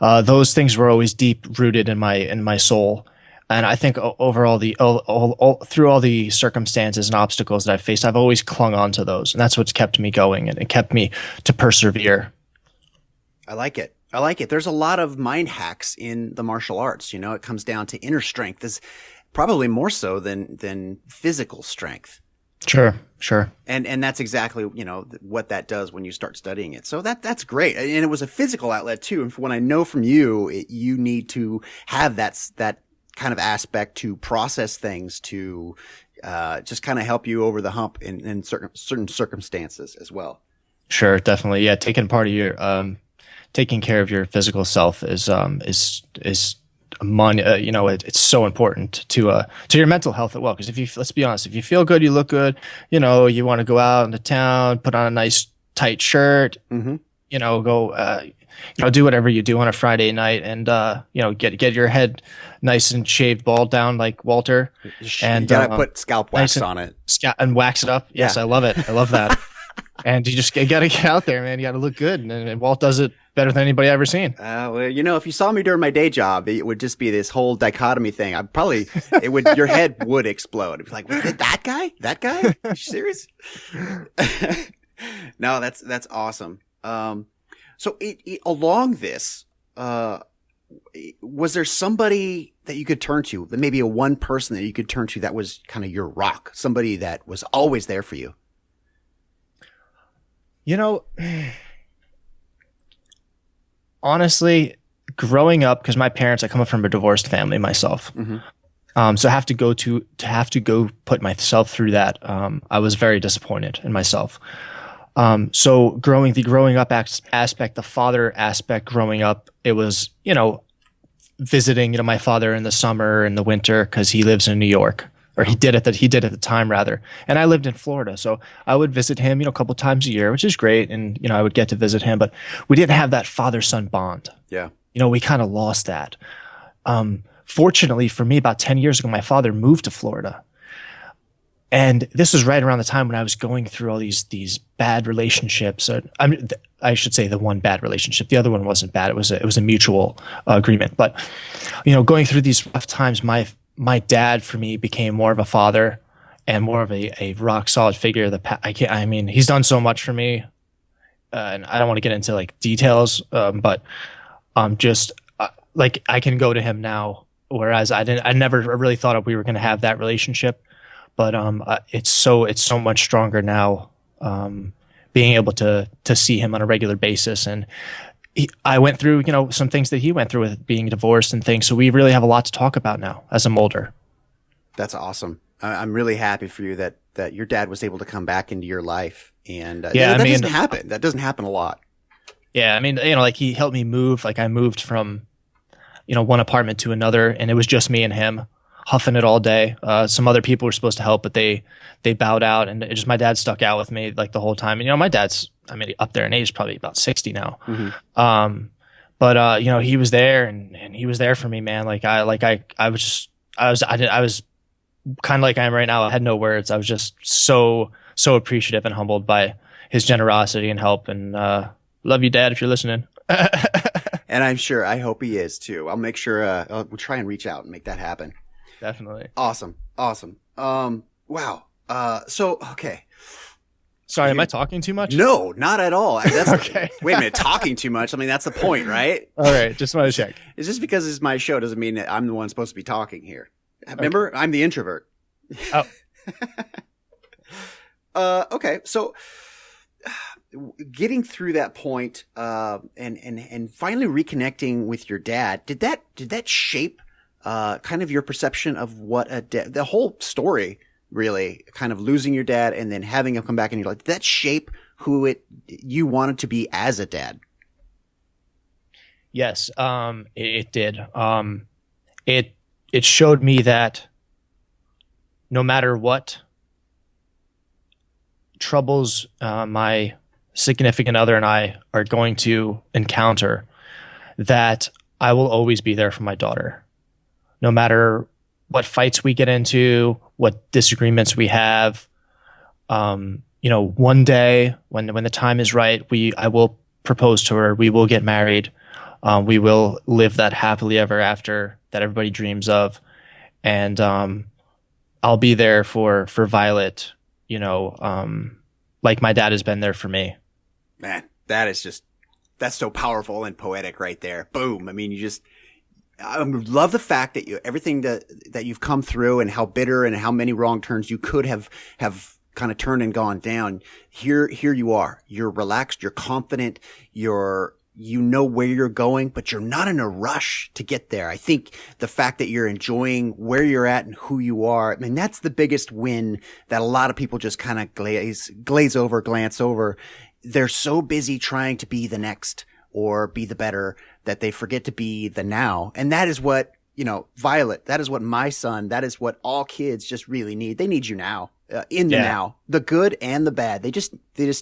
those things were always deep rooted in my soul. And I think overall, through all the circumstances and obstacles that I've faced, I've always clung on to those, and that's what's kept me going, and it kept me to persevere. I like it. There's a lot of mind hacks in the martial arts. It comes down to inner strength, is probably more so than physical strength. Sure. And that's exactly, what that does when you start studying it. So that's great. And it was a physical outlet too. And from what I know from you, you need to have that kind of aspect to process things, to just kind of help you over the hump in certain circumstances as well. Sure, definitely. Yeah, taking care of your physical self is it's so important to your mental health as well. Because let's be honest, if you feel good, you look good, you want to go out into town, put on a nice tight shirt, go, do whatever you do on a Friday night, and get your head nice and shaved, bald down like Walter. And you gotta put scalp wax on it, and wax it up. Yes, yeah. I love it. I love that. And you gotta get out there, man. You gotta look good, and Walt does it better than anybody I've ever seen. Well, if you saw me during my day job, it would just be this whole dichotomy thing. Your head would explode. It'd be like, that guy? Are you serious? No, that's awesome. So along this, was there somebody that you could turn to, maybe one person that you could turn to that was kind of your rock, somebody that was always there for you? Honestly, growing up, because I come up from a divorced family myself. Mm-hmm. So to have to go put myself through that, I was very disappointed in myself. So growing up aspect, the father aspect growing up, it was, visiting, my father in the summer and the winter because he lives in New York, or he did at the time rather. And I lived in Florida, so I would visit him, a couple times a year, which is great. And I would get to visit him, but we didn't have that father-son bond. Yeah. We kind of lost that. Fortunately for me, about 10 years ago, my father moved to Florida. And this was right around the time when I was going through all these bad relationships. I should say the one bad relationship. The other one wasn't bad. It was a mutual agreement. But going through these rough times, my dad for me became more of a father and more of a rock solid figure. He's done so much for me, and I don't want to get into like details, but just like I can go to him now, whereas I never really thought we were going to have that relationship. But it's so much stronger now, being able to see him on a regular basis. And I went through, some things that he went through with being divorced and things. So we really have a lot to talk about now as I'm older. That's awesome. I'm really happy for you that your dad was able to come back into your life. And that doesn't happen. That doesn't happen a lot. Yeah. Like he helped me move. Like I moved from, one apartment to another, and it was just me and him, huffing it all day. Some other people were supposed to help, but they bowed out, and my dad stuck out with me like the whole time. And my dad's, up there in age, probably about 60 now. Mm-hmm. But he was there, and he was there for me, man. I was kind of like I am right now. I had no words. I was just so appreciative and humbled by his generosity and help. And love you, Dad, if you're listening. And I hope he is too. I'll make sure we'll try and reach out and make that happen. Definitely. Awesome. Wow. Okay. Sorry, am I talking too much? No, not at all. Okay. Wait a minute, talking too much. That's the point, right? All right, just want to check. It's just because it's my show doesn't mean that I'm the one supposed to be talking here. Remember, okay. I'm the introvert. Oh. Okay. So getting through that point, and finally reconnecting with your dad, did that shape kind of your perception of what the whole story, really, kind of losing your dad and then having him come back in your life, did that shape who you wanted to be as a dad? Yes, it did. It showed me that no matter what troubles my significant other and I are going to encounter, that I will always be there for my daughter. No matter what fights we get into, what disagreements we have, one day when the time is right, I will propose to her. We will get married. We will live that happily ever after that everybody dreams of, and I'll be there for Violet. Like my dad has been there for me. Man, that's so powerful and poetic right there. Boom. I love the fact that everything that you've come through and how bitter and how many wrong turns you could have kind of turned and gone down. Here you are. You're relaxed. You're confident. You know where you're going, but you're not in a rush to get there. I think the fact that you're enjoying where you're at and who you are, that's the biggest win that a lot of people just kind of glance over. They're so busy trying to be the next or be the better that they forget to be the now. And that is what, Violet, that is what my son, that is what all kids just really need. They need you now, in the now, the good and the bad. They just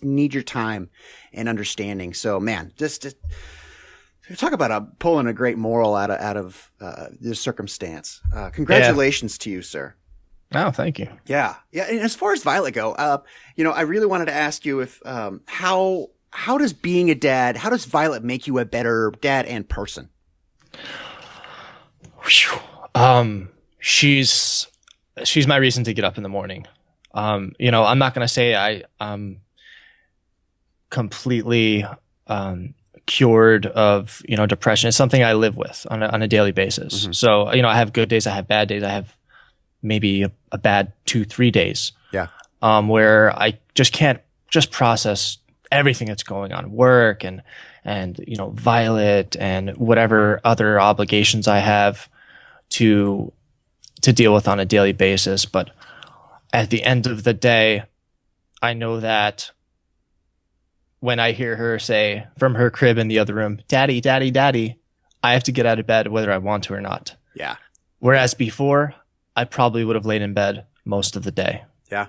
need your time and understanding. So man, just talk about pulling a great moral out of this circumstance. Congratulations to you, sir. Oh, thank you. Yeah. Yeah. And as far as Violet go, I really wanted to ask you if, how does being a dad, how does Violet make you a better dad and person? She's my reason to get up in the morning. I'm not going to say I'm completely, cured of, depression. It's something I live with on a daily basis. Mm-hmm. So, I have good days. I have bad days. I have maybe a bad 2-3 days. Yeah. Where I just can't just process everything that's going on, work and Violet and whatever other obligations I have to deal with on a daily basis. But at the end of the day, I know that when I hear her say from her crib in the other room, "Daddy, Daddy, Daddy," I have to get out of bed whether I want to or not. Yeah. Whereas before, I probably would have laid in bed most of the day. Yeah.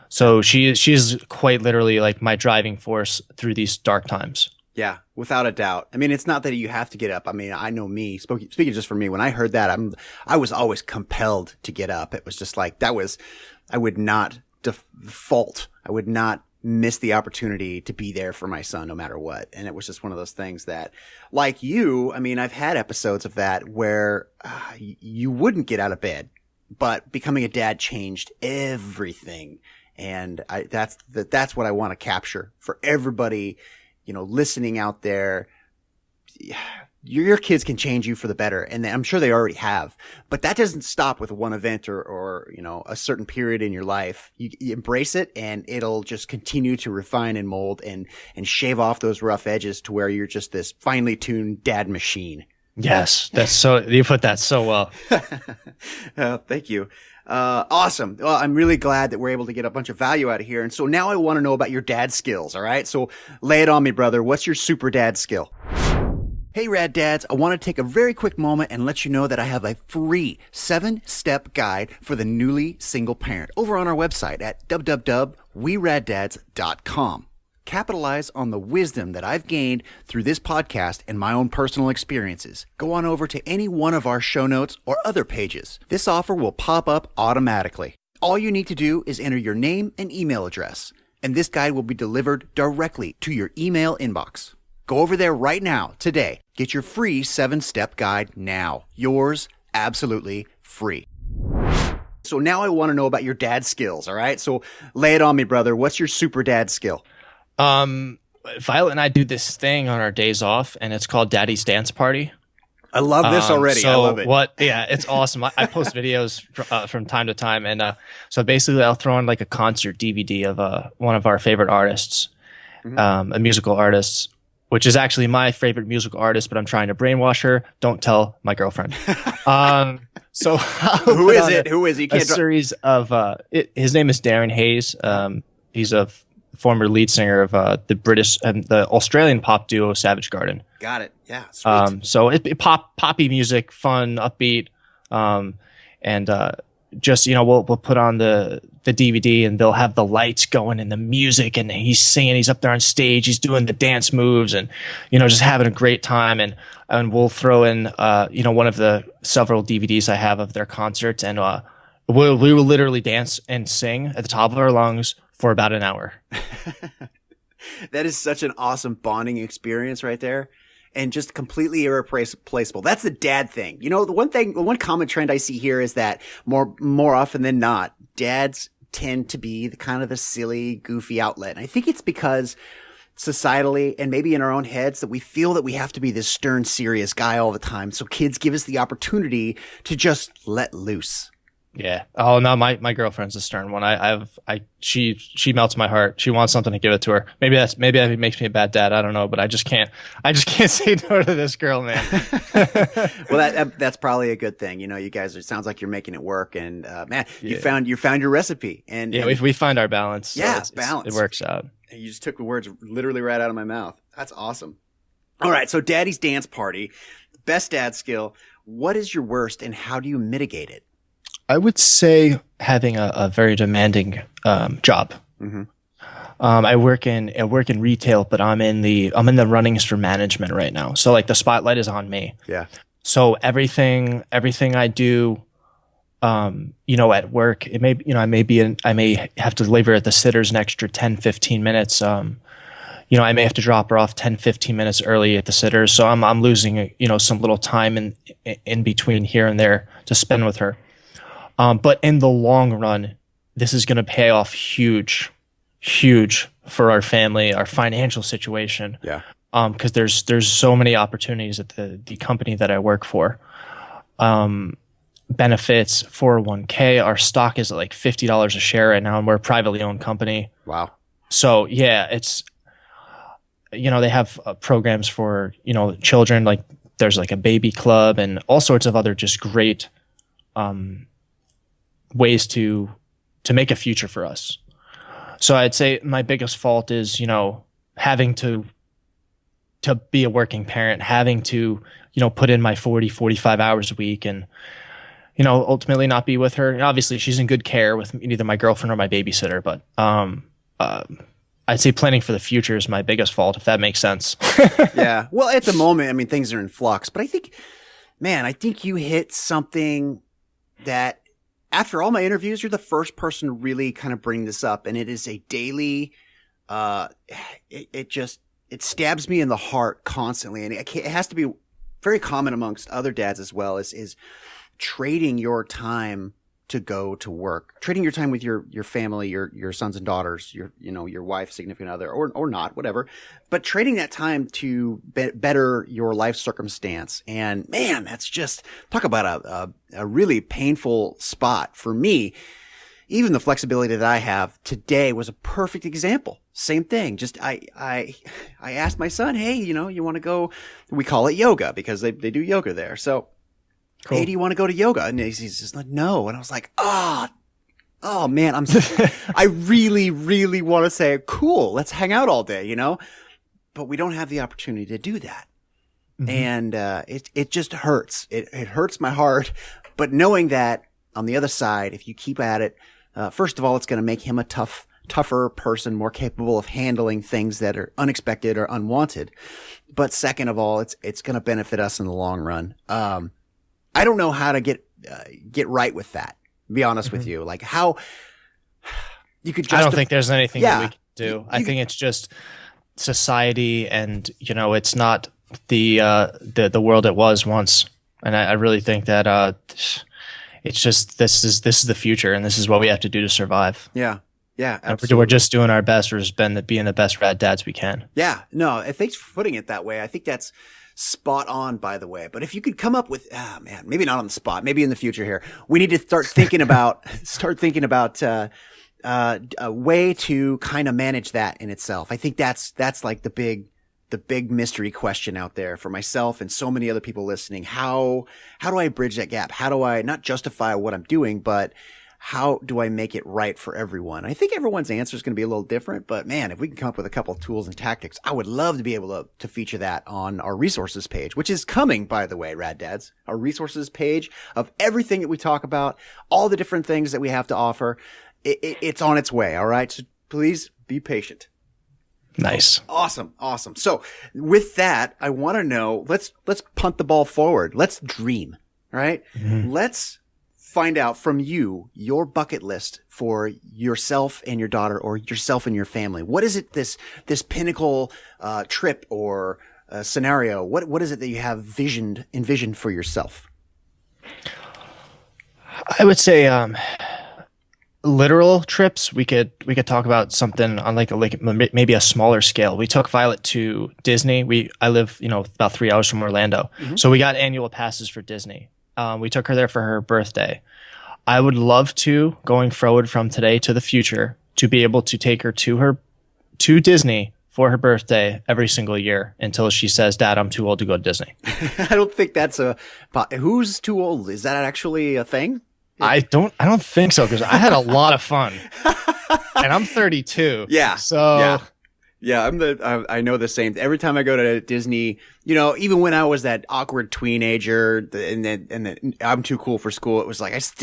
So she's quite literally like my driving force through these dark times. Yeah, without a doubt. I mean, it's not that you have to get up. I mean, I know me, speaking just for me, when I heard that, I was always compelled to get up. It was just like, I would not default. I would not miss the opportunity to be there for my son no matter what. And it was just one of those things that, like you, I mean, I've had episodes of that where you wouldn't get out of bed, but becoming a dad changed everything. And that's what I want to capture for everybody, listening out there. Your kids can change you for the better, and I'm sure they already have. But that doesn't stop with one event or a certain period in your life. You embrace it, and it'll just continue to refine and mold and shave off those rough edges to where you're just this finely tuned dad machine. Yes, you put that so well. Thank you. Awesome. Well, I'm really glad that we're able to get a bunch of value out of here. And so now I want to know about your dad skills. All right. So lay it on me, brother. What's your super dad skill? Hey, Rad Dads. I want to take a very quick moment and let you know that I have a free 7-step guide for the newly single parent over on our website at www.weraddads.com. Capitalize on the wisdom that I've gained through this podcast and my own personal experiences. Go on over to any one of our show notes or other pages. This offer will pop up automatically. All you need to do is enter your name and email address, and this guide will be delivered directly to your email inbox. Go over there right now, today. Get your free 7-step guide now. Yours, absolutely free. So now I want to know about your dad skills, all right? So lay it on me, brother. What's your super dad skill? Violet and I do this thing on our days off, and it's called Daddy's Dance Party. I love this already. I love it. It's awesome. I post videos from time to time, and so basically I'll throw in like a concert DVD of one of our favorite artists, a musical artist, which is actually my favorite musical artist, but I'm trying to brainwash her. Don't tell my girlfriend. So who is it? Who is he? A series of his name is Darren Hayes. He's a former lead singer of the British and the Australian pop duo Savage Garden. Got it. Yeah. Sweet. So it poppy music, fun, upbeat, and just we'll put on the DVD and they'll have the lights going and the music and he's singing. He's up there on stage. He's doing the dance moves and just having a great time. And we'll throw in one of the several DVDs I have of their concerts, and we will literally dance and sing at the top of our lungs for about an hour. That is such an awesome bonding experience right there, and just completely irreplaceable. That's the dad thing. The one common trend I see here is that more often than not, dads tend to be the silly, goofy outlet. And I think it's because societally and maybe in our own heads that we feel that we have to be this stern, serious guy all the time. So kids give us the opportunity to just let loose. Yeah. Oh no, my girlfriend's a stern one. She melts my heart. She wants something to give it to her. Maybe that makes me a bad dad. I don't know, but I just can't say no to this girl, man. Well, that's probably a good thing. You guys, it sounds like you're making it work, and man, you found your recipe, and we find our balance. So yeah, balance. It works out. You just took the words literally right out of my mouth. That's awesome. All right, so Daddy's Dance Party, best dad skill. What is your worst, and how do you mitigate it? I would say having a very demanding job. Mm-hmm. I work in retail, but I'm in the runnings for management right now. So like the spotlight is on me. Yeah. So everything I do, at work, it may I may have to leave her at the sitters an extra 10, 15 minutes. I may have to drop her off 10, 15 minutes early at the sitters. So I'm losing some little time in between here and there to spend with her. But in the long run, this is going to pay off huge for our family, our financial situation. Yeah. Because there's so many opportunities at the company that I work for. Benefits, 401k, our stock is at like $50 a share right now, and we're a privately owned company. Wow. So yeah, it's they have programs for children, like there's like a baby club and all sorts of other just great ways to make a future for us. So I'd say my biggest fault is, having to to be a working parent, having to, put in my 40, 45 hours a week and, ultimately not be with her. And obviously she's in good care with either my girlfriend or my babysitter, but I'd say planning for the future is my biggest fault, if that makes sense. Yeah. Well, at the moment, I mean, things are in flux, but I think you hit something that after all my interviews, you're the first person to really kind of bring this up. And it is a daily, it stabs me in the heart constantly. And it has to be very common amongst other dads as well, is trading your time to go to work, trading your time with your family, your sons and daughters, your wife, significant other, or not, whatever, but trading that time to better your life circumstance. And man, that's just, talk about a really painful spot for me. Even the flexibility that I have today was a perfect example. Same thing. Just, I asked my son, hey, you want to go, we call it yoga because they do yoga there. So, cool. Hey, do you want to go to yoga? And he's just like, no. And I was like, oh man, I really, really want to say, cool, let's hang out all day, but we don't have the opportunity to do that. Mm-hmm. And, it just hurts. It hurts my heart. But knowing that on the other side, if you keep at it, first of all, it's going to make him a tougher person, more capable of handling things that are unexpected or unwanted. But second of all, it's going to benefit us in the long run. I don't know how to get right with that. To be honest with you, like how you could. I don't think there's anything that we can do. I think it's just society, and it's not the world it was once. And I really think that it's just this is the future, and this is what we have to do to survive. Yeah. Yeah, absolutely. We're just doing our best. We're just being the best rad dads we can. Yeah, no, thanks for putting it that way. I think that's spot on, by the way. But if you could come up with, maybe not on the spot, maybe in the future here, we need to start thinking about a way to kind of manage that in itself. I think that's like the big mystery question out there for myself and so many other people listening. How do I bridge that gap? How do I not justify what I'm doing, but how do I make it right for everyone? I think everyone's answer is going to be a little different, but man, if we can come up with a couple of tools and tactics, I would love to be able to feature that on our resources page, which is coming, by the way, Rad Dads, our resources page of everything that we talk about, all the different things that we have to offer. It's on its way. All right. So please be patient. Nice. Awesome. So with that, I want to know, let's punt the ball forward. Let's dream. All right. Mm-hmm. Let's find out from you your bucket list for yourself and your daughter, or yourself and your family. What is it, this pinnacle trip or scenario? What is it that you have envisioned for yourself? I would say literal trips. We could talk about something on like maybe a smaller scale. We took Violet to Disney. I live about 3 hours from Orlando, mm-hmm. So we got annual passes for Disney. We took her there for her birthday. I would love to, going forward from today to the future, to be able to take her to Disney for her birthday every single year until she says, Dad, I'm too old to go to Disney. I don't think that's who's too old? Is that actually a thing? I don't think so, because I had a lot of fun and I'm 32. Yeah. So yeah. Yeah, I know the same. Every time I go to Disney, even when I was that awkward teenager, and then I'm too cool for school, it was like it's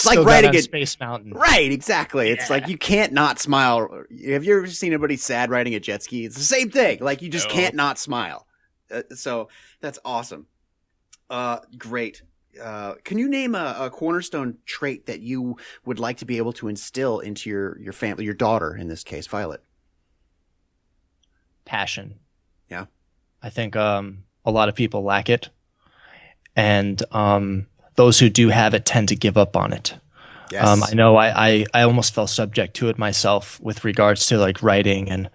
like riding a Space Mountain. Right, exactly. It's like you can't not smile. Have you ever seen anybody sad riding a jet ski? It's the same thing. Like you just can't not smile. So that's awesome. Great. Can you name a cornerstone trait that you would like to be able to instill into your family, your daughter in this case, Violet? Passion. Yeah. I think a lot of people lack it, and those who do have it tend to give up on it. Yes. I know I almost fell subject to it myself with regards to like writing and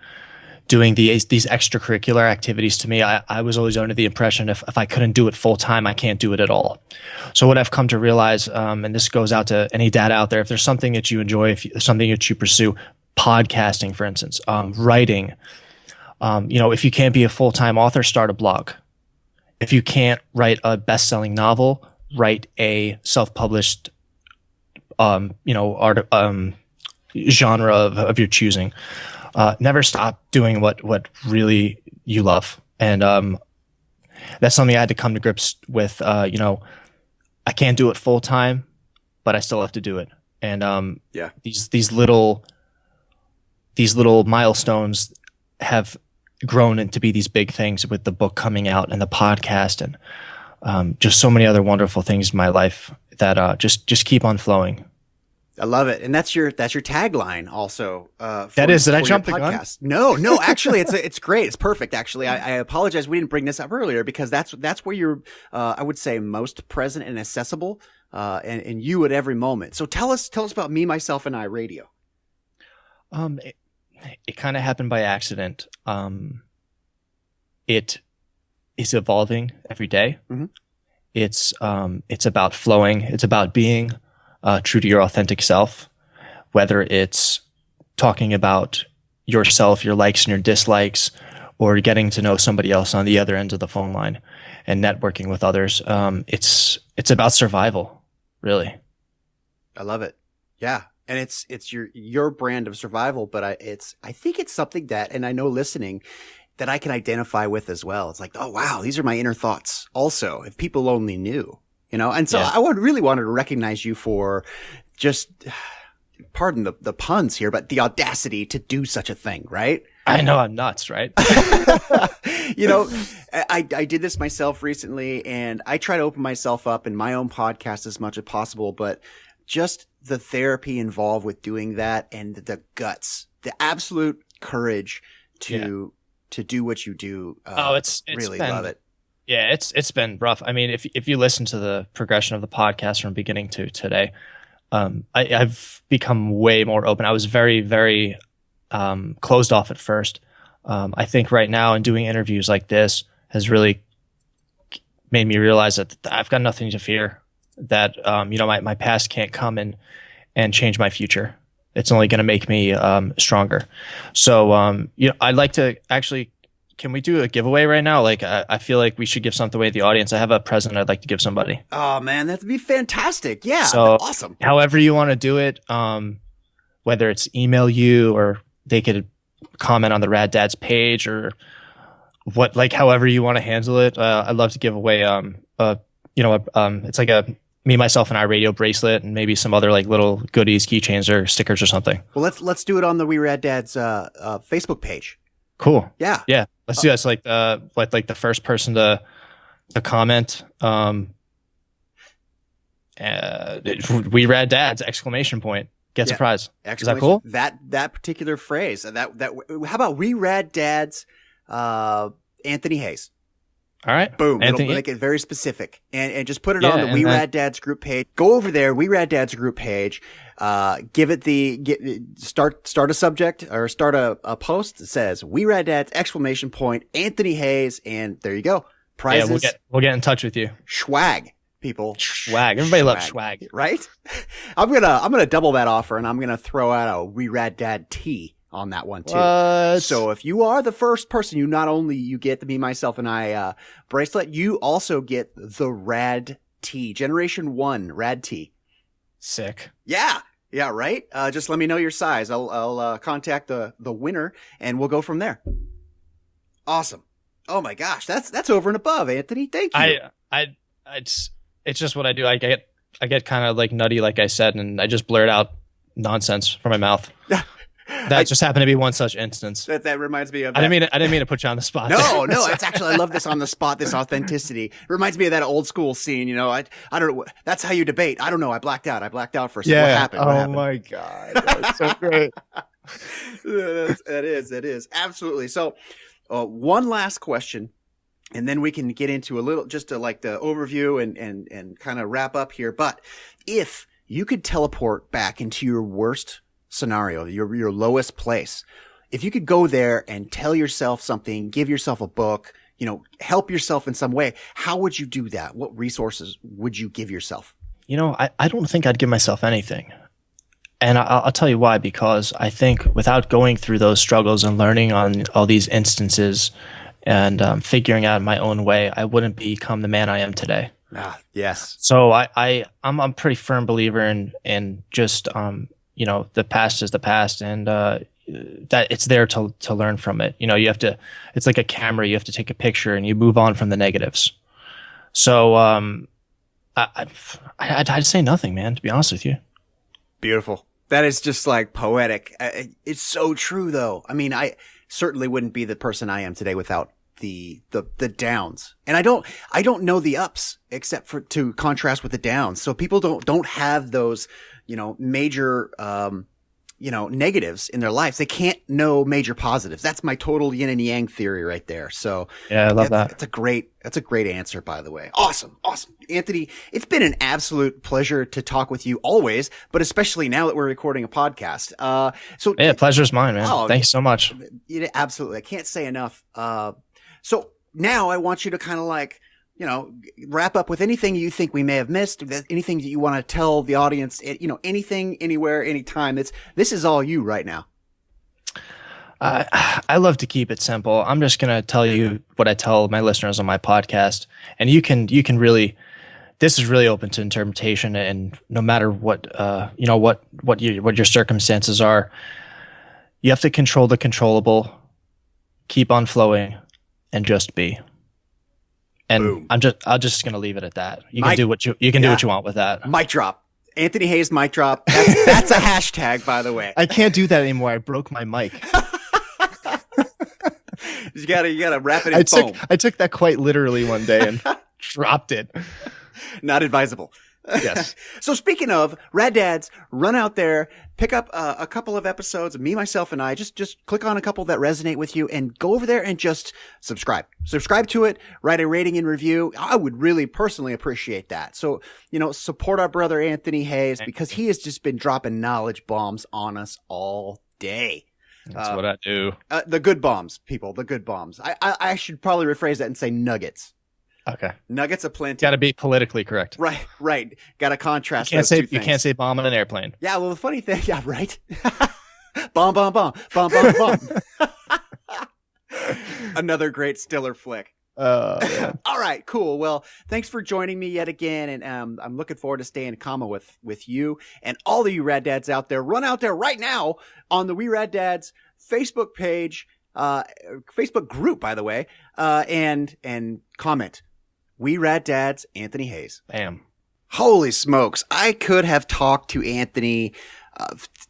doing these extracurricular activities. To me, I was always under the impression if I couldn't do it full time, I can't do it at all. So what I've come to realize, and this goes out to any dad out there, if there's something that you enjoy, if something that you pursue, podcasting, for instance, writing, if you can't be a full-time author, start a blog. If you can't write a best-selling novel, write a self-published, genre of your choosing. never stop doing what really you love. And that's something I had to come to grips with. I can't do it full time, but I still have to do it. And these little milestones have grown into be these big things with the book coming out and the podcast and just so many other wonderful things in my life that just keep on flowing. I love it, and that's your tagline also. Did I jump the gun? No, actually, it's great. It's perfect. Actually, I apologize we didn't bring this up earlier because that's where you're I would say most present and accessible, and you at every moment. So tell us about Me, Myself, and I Radio. It kind of happened by accident. It is evolving every day. Mm-hmm. It's about flowing. It's about being true to your authentic self, whether it's talking about yourself, your likes and your dislikes, or getting to know somebody else on the other end of the phone line and networking with others. It's about survival, really. I love it. Yeah. And it's your brand of survival, but I think it's something that, and I know listening, that I can identify with as well. It's like, oh wow, these are my inner thoughts also, if people only knew. And so I really wanted to recognize you for just, pardon the puns here, but the audacity to do such a thing, right? I know I'm nuts, right? I did this myself recently, and I try to open myself up in my own podcast as much as possible, but just the therapy involved with doing that and the guts, the absolute courage to do what you do. It's really love it. Yeah, it's been rough. I mean, if you listen to the progression of the podcast from beginning to today, I've become way more open. I was very, very closed off at first. I think right now, in doing interviews like this, has really made me realize that I've got nothing to fear. That my past can't come and change my future. It's only going to make me stronger. So I'd like to actually. Can we do a giveaway right now? Like, I feel like we should give something away to the audience. I have a present I'd like to give somebody. Oh man, that'd be fantastic. Yeah. So awesome. However you want to do it, whether it's email you or they could comment on the Rad Dads page or however you want to handle it. I'd love to give away, it's like a Me, Myself, and I Radio bracelet and maybe some other like little goodies, keychains or stickers or something. Well, let's do it on the We Rad Dads, Facebook page. Cool. Yeah. Yeah. Let's do that. It's like the first person to comment. We Rad Dads! ! Gets a prize. Is that cool? That particular phrase. How about We Rad Dads? Anthony Hayes. All right. Boom. Anthony. It'll make it very specific. And just put it on the We Rad Dads group page. Go over there, We Rad Dads group page. Give it start a subject or start a post that says We Rad Dads! ! Anthony Hayes, and there you go. Prizes. Yeah, we'll get in touch with you. Swag, people. Swag. Everybody loves swag. Right? I'm gonna double that offer, and I'm gonna throw out a We Rad Dad tee on that one too. What? So if you are the first person, you not only you get the Me, Myself, and I bracelet, you also get the Rad Tee, Generation 1 Rad Tee. Sick. Yeah, right. Just let me know your size. I'll contact the winner, and we'll go from there. Awesome. Oh my gosh, that's over and above, Anthony. Thank you. It's just what I do. I get kind of like nutty, like I said, and I just blurt out nonsense from my mouth. That just happened to be one such instance. That reminds me of. I didn't mean to put you on the spot. No. It's actually I love this on the spot. This authenticity it reminds me of that old school scene. I don't know. That's how you debate. I don't know. I blacked out for a second. Yeah. What happened? My god, that's so great. It is absolutely. So, one last question, and then we can get into a little just to like the overview and kind of wrap up here. But if you could teleport back into your worst scenario, your lowest place, if you could go there and tell yourself something, give yourself a book, help yourself in some way, how would you do that? What resources would you give yourself? I don't think I'd give myself anything. And I'll tell you why, because I think without going through those struggles and learning on all these instances and figuring out my own way, I wouldn't become the man I am today. Yes. So I'm a pretty firm believer in just, the past is the past, and that it's there to learn from it. You have to, it's like a camera. You have to take a picture and you move on from the negatives. So, I'd say nothing, man, to be honest with you. Beautiful. That is just like poetic. It's so true though. I mean, I certainly wouldn't be the person I am today without the downs. And I don't know the ups except for to contrast with the downs. So people don't have those, major, negatives in their lives. They can't know major positives. That's my total yin and yang theory right there. So yeah, I love that. That's a great answer, by the way. Awesome. Anthony, it's been an absolute pleasure to talk with you always, but especially now that we're recording a podcast. So yeah, pleasure's mine, man. Thank you so much. Absolutely. I can't say enough. So now I want you to kind of wrap up with anything you think we may have missed, anything that you want to tell the audience, anything, anywhere, anytime. This is all you right now. I love to keep it simple. I'm just going to tell you what I tell my listeners on my podcast, and you can really, this is really open to interpretation, and no matter what, what your circumstances are, you have to control the controllable, keep on flowing, and just be. And boom. I'm just going to leave it at that. You can do what you do what you want with that. Mic drop. Anthony Hayes mic drop. That's a hashtag, by the way. I can't do that anymore. I broke my mic. You gotta wrap it in foam. I took that quite literally one day and dropped it. Not advisable. Yes. So speaking of Rad Dads, run out there, pick up a couple of episodes of me, myself, and I. Just click on a couple that resonate with you and go over there and just subscribe. Subscribe to it, write a rating and review. I would really personally appreciate that. So, support our brother Anthony Hayes because he has just been dropping knowledge bombs on us all day. That's what I do. The good bombs, people, the good bombs. I should probably rephrase that and say nuggets. Okay. Nuggets aplenty. Got to be politically correct. Right. Got to contrast. You can't say bomb on an airplane. Yeah. Well, the funny thing, yeah, right. Bomb, bomb, bomb, bomb, bomb, bomb. Another great Stiller flick. Yeah. All right, cool. Well, thanks for joining me yet again, and I'm looking forward to staying in common with you and all of you Rad Dads out there. Run out there right now on the We Rad Dads Facebook page, Facebook group, by the way, and comment. We Rad Dads, Anthony Hayes. Bam. Holy smokes. I could have talked to Anthony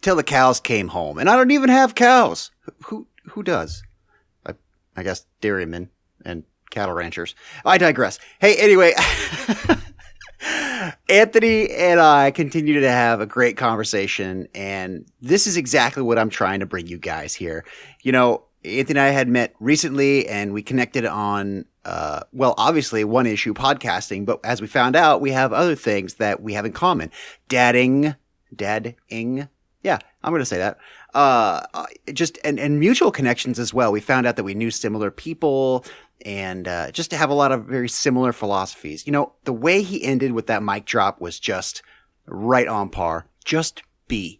till the cows came home. And I don't even have cows. Who does? I guess dairymen and cattle ranchers. I digress. Hey, anyway, Anthony and I continue to have a great conversation. And this is exactly what I'm trying to bring you guys here. Anthony and I had met recently and we connected on, obviously one issue podcasting, but as we found out, we have other things that we have in common. Dadding. Yeah, I'm going to say that. And mutual connections as well. We found out that we knew similar people and, just to have a lot of very similar philosophies. The way he ended with that mic drop was just right on par. Just be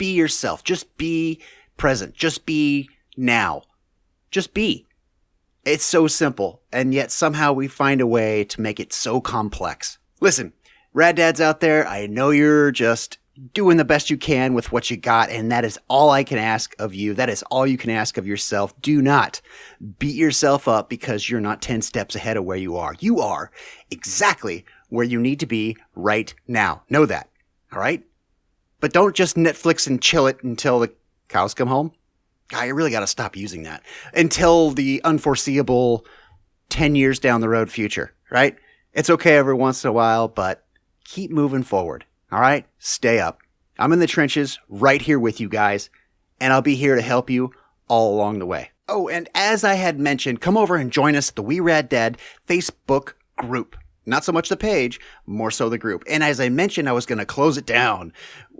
yourself. Just be present. Just be now. Just be. It's so simple, and yet somehow we find a way to make it so complex. Listen, Rad Dads out there, I know you're just doing the best you can with what you got, and that is all I can ask of you. That is all you can ask of yourself. Do not beat yourself up because you're not 10 steps ahead of where you are. You are exactly where you need to be right now. Know that, all right? But don't just Netflix and chill it until the cows come home. God, you really got to stop using that until the unforeseeable 10 years down the road future, right? It's okay every once in a while, but keep moving forward. All right? Stay up. I'm in the trenches right here with you guys, and I'll be here to help you all along the way. Oh, and as I had mentioned, come over and join us at the We Rad Dad Facebook group. Not so much the page, more so the group. And as I mentioned, I was going to close it down,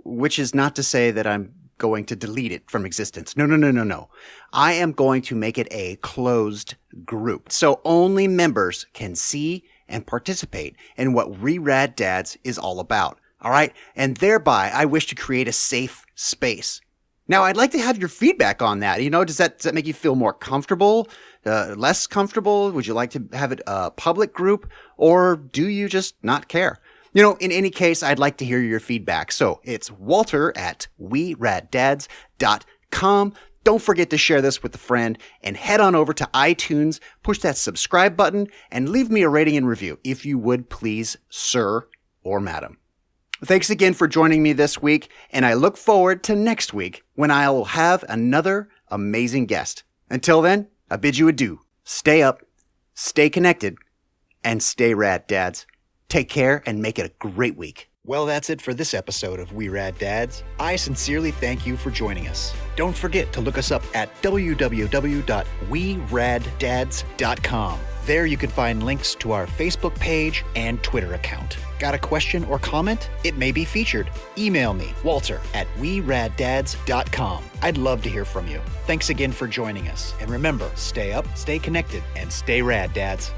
which is not to say that I'm going to delete it from existence. No. I am going to make it a closed group. So only members can see and participate in what We Rad Dads is all about. All right. And thereby I wish to create a safe space. Now I'd like to have your feedback on that. Does that make you feel more comfortable? Less comfortable? Would you like to have it a public group, or do you just not care? In any case, I'd like to hear your feedback. So it's Walter at weraddads.com. www.nbsp.com. Don't forget to share this with a friend and head on over to iTunes, push that subscribe button, and leave me a rating and review if you would please, sir or madam. Thanks again for joining me this week, and I look forward to next week when I will have another amazing guest. Until then, I bid you adieu. Stay up, stay connected, and stay rad, dads. Take care and make it a great week. Well, that's it for this episode of We Rad Dads. I sincerely thank you for joining us. Don't forget to look us up at www.weraddads.com. There you can find links to our Facebook page and Twitter account. Got a question or comment? It may be featured. Email me, walter@weraddads.com. I'd love to hear from you. Thanks again for joining us. And remember, stay up, stay connected, and stay rad, dads.